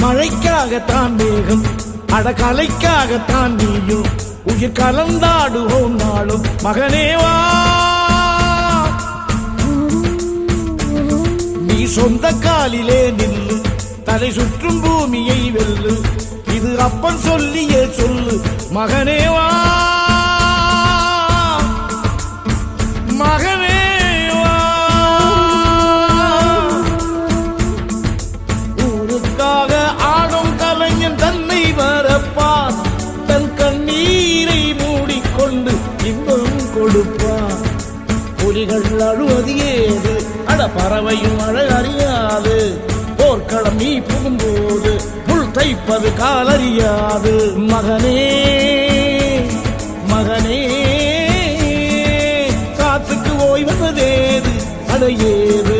மழைக்காகத்தான் மேகம், அடகலைக்காகத்தான் நீயும் உயிர் கலந்தாடுவோம் நாளும். மகனேவா நீ சொந்த காலிலே நில்லு, தலை சுற்றும் பூமியை வெல்லு. இது அப்பன் சொல்லியே சொல்லு. மகனேவா மகனேவா. ஊருக்காக ஆடும் கலைஞன் தன்னை வரப்பான், தன் கண்ணீரை மூடிக்கொண்டு இன்பம் கொடுப்பான். புலிகள் அழுவது ஏது, அட பறவையும் அழ அறியாது. போர்க்களம் நீ புகும்போது முள் தைப்பது காலறியாது. மகனே மகனே, காத்துக்கு ஓய்வதேது, அடையேது